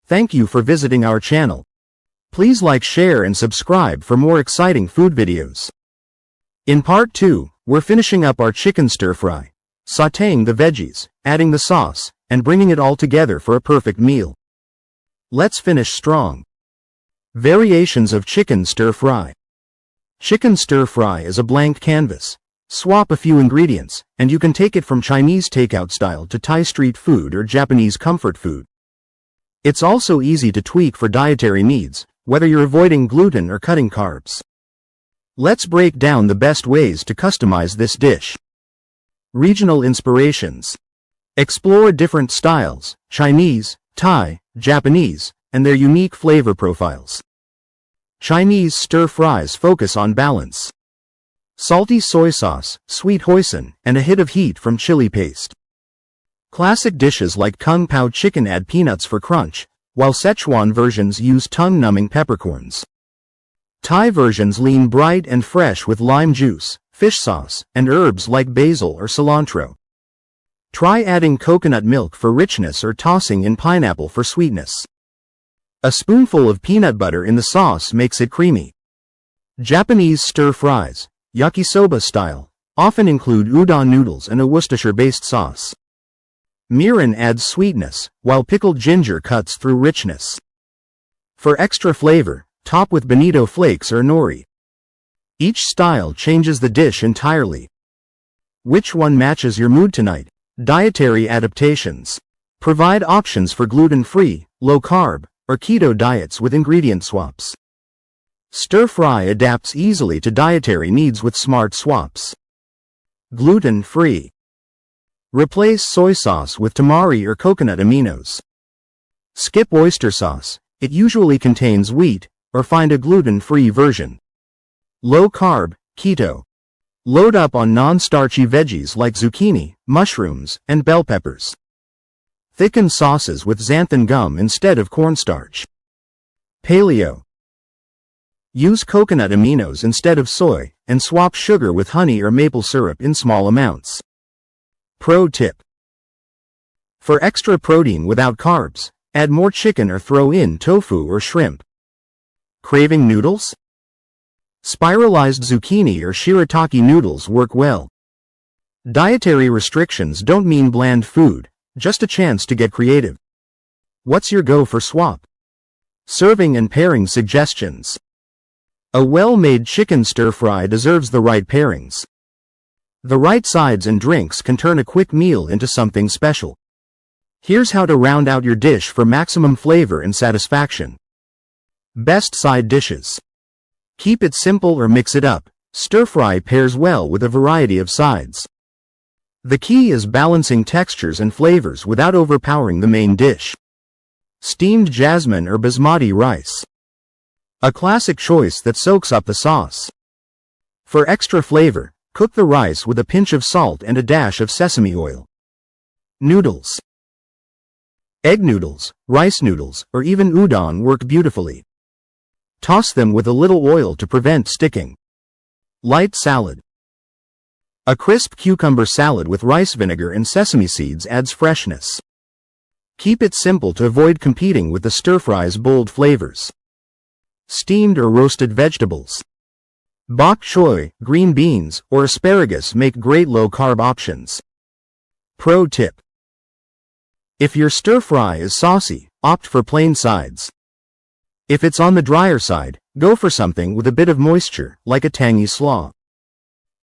Thank you for visiting our channel. Please like, share and subscribe for more exciting food videos. In part 2, we're finishing up our chicken stir-fry, sautéing the veggies, adding the sauce, and bringing it all together for a perfect meal. Let's finish strong. Variations of chicken stir-fry. Chicken stir-fry is a blank canvas. Swap a few ingredients, and you can take it from Chinese takeout style to Thai street food or Japanese comfort food. It's also easy to tweak for dietary needs, whether you're avoiding gluten or cutting carbs. Let's break down the best ways to customize this dish. Regional inspirations. Explore different styles, Chinese, Thai, Japanese, and their unique flavor profiles. Chinese stir-fries focus on balance. Salty soy sauce, sweet hoisin, and a hit of heat from chili paste. Classic dishes like Kung Pao chicken add peanuts for crunch, while Szechuan versions use tongue-numbing peppercorns. Thai versions lean bright and fresh with lime juice, fish sauce, and herbs like basil or cilantro. Try adding coconut milk for richness or tossing in pineapple for sweetness. A spoonful of peanut butter in the sauce makes it creamy. Japanese stir-fries, Yakisoba style, often include udon noodles and a Worcestershire-based sauce. Mirin adds sweetness, while pickled ginger cuts through richness. For extra flavor, top with bonito flakes or nori. Each style changes the dish entirely. Which one matches your mood tonight? Dietary adaptations. Provide options for gluten-free, low-carb, or keto diets with ingredient swaps. Stir-fry adapts easily to dietary needs with smart swaps. Gluten-free. Replace soy sauce with tamari or coconut aminos. Skip oyster sauce, it usually contains wheat, or find a gluten-free version. Low-carb, keto. Load up on non-starchy veggies like zucchini, mushrooms, and bell peppers. Thicken sauces with xanthan gum instead of cornstarch. Paleo. Use coconut aminos instead of soy, and swap sugar with honey or maple syrup in small amounts. Pro tip. For extra protein without carbs, add more chicken or throw in tofu or shrimp. Craving noodles? Spiralized zucchini or shirataki noodles work well. Dietary restrictions don't mean bland food, just a chance to get creative. What's your go for swap? Serving and pairing suggestions. A well-made chicken stir-fry deserves the right pairings. The right sides and drinks can turn a quick meal into something special. Here's how to round out your dish for maximum flavor and satisfaction. Best side dishes. Keep it simple or mix it up. Stir-fry pairs well with a variety of sides. The key is balancing textures and flavors without overpowering the main dish. Steamed jasmine or basmati rice. A classic choice that soaks up the sauce. For extra flavor, cook the rice with a pinch of salt and a dash of sesame oil. Noodles. Egg noodles, rice noodles, or even udon work beautifully. Toss them with a little oil to prevent sticking. Light salad. A crisp cucumber salad with rice vinegar and sesame seeds adds freshness. Keep it simple to avoid competing with the stir-fry's bold flavors. Steamed or roasted vegetables. Bok choy, green beans, or asparagus make great low-carb options. Pro tip. If your stir-fry is saucy, opt for plain sides. If it's on the drier side, go for something with a bit of moisture, like a tangy slaw.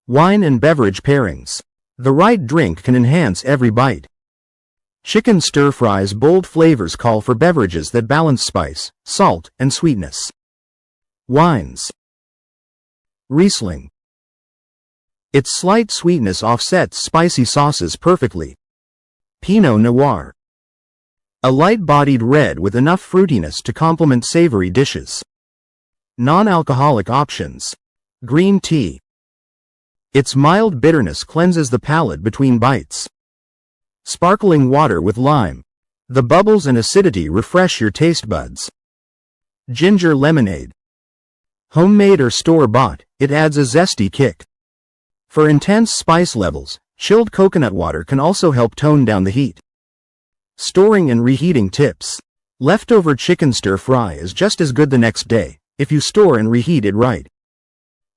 Wine and beverage pairings. The right drink can enhance every bite. Chicken stir-fry's bold flavors call for beverages that balance spice, salt, and sweetness. Wines. Riesling. Its slight sweetness offsets spicy sauces perfectly. Pinot Noir. A light-bodied red with enough fruitiness to complement savory dishes. Non-alcoholic options. Green tea. Its mild bitterness cleanses the palate between bites. Sparkling water with lime. The bubbles and acidity refresh your taste buds. Ginger lemonade. Homemade or store-bought, it adds a zesty kick. For intense spice levels, chilled coconut water can also help tone down the heat. Storing and reheating tips. Leftover chicken stir-fry is just as good the next day, if you store and reheat it right.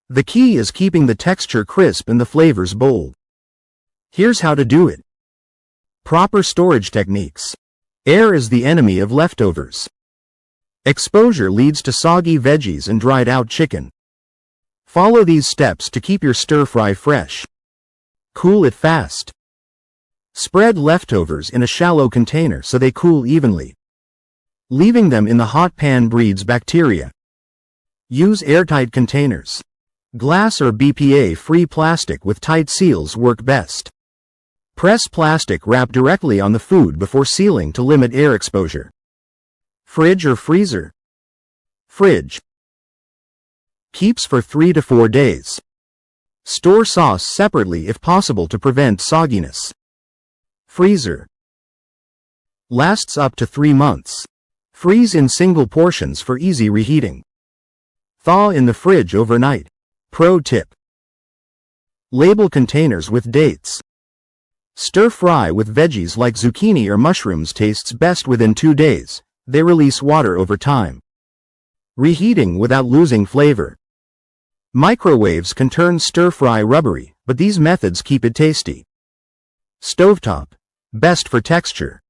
The key is keeping the texture crisp and the flavors bold. Here's how to do it. Proper storage techniques. Air is the enemy of leftovers. Exposure leads to soggy veggies and dried out chicken. Follow these steps to keep your stir-fry fresh. Cool it fast. Spread leftovers in a shallow container so they cool evenly. Leaving them in the hot pan breeds bacteria. Use airtight containers. Glass or BPA-free plastic with tight seals work best. Press plastic wrap directly on the food before sealing to limit air exposure. Fridge or freezer? Fridge. Keeps for 3 to 4 days. Store sauce separately if possible to prevent sogginess. Freezer. Lasts up to 3 months. Freeze in single portions for easy reheating. Thaw in the fridge overnight. Pro tip. Label containers with dates. Stir-fry with veggies like zucchini or mushrooms tastes best within 2 days. They release water over time. Reheating without losing flavor. Microwaves can turn stir-fry rubbery, but these methods keep it tasty. Stovetop. Best for texture.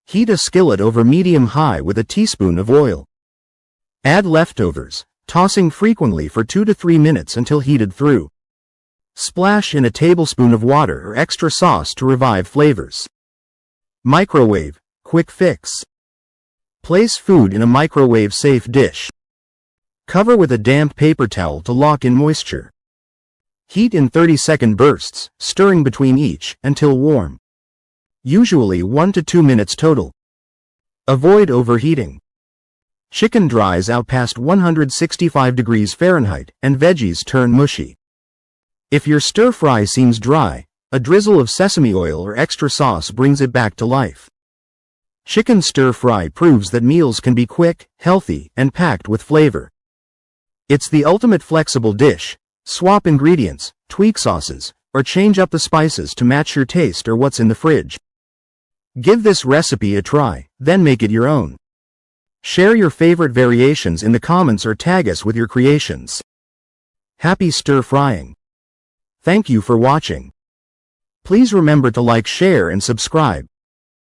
Heat a skillet over medium-high with a teaspoon of oil. Add leftovers, tossing frequently for 2 to 3 minutes until heated through. Splash in a tablespoon of water or extra sauce to revive flavors. Microwave. Quick fix. Place food in a microwave-safe dish. Cover with a damp paper towel to lock in moisture. Heat in 30-second bursts, stirring between each, until warm. Usually 1 to 2 minutes total. Avoid overheating. Chicken dries out past 165 degrees Fahrenheit, and veggies turn mushy. If your stir-fry seems dry, a drizzle of sesame oil or extra sauce brings it back to life. Chicken stir-fry proves that meals can be quick, healthy, and packed with flavor. It's the ultimate flexible dish. Swap ingredients, tweak sauces, or change up the spices to match your taste or what's in the fridge. Give this recipe a try, then make it your own. Share your favorite variations in the comments or tag us with your creations. Happy stir-frying! Thank you for watching. Please remember to like, share, and subscribe.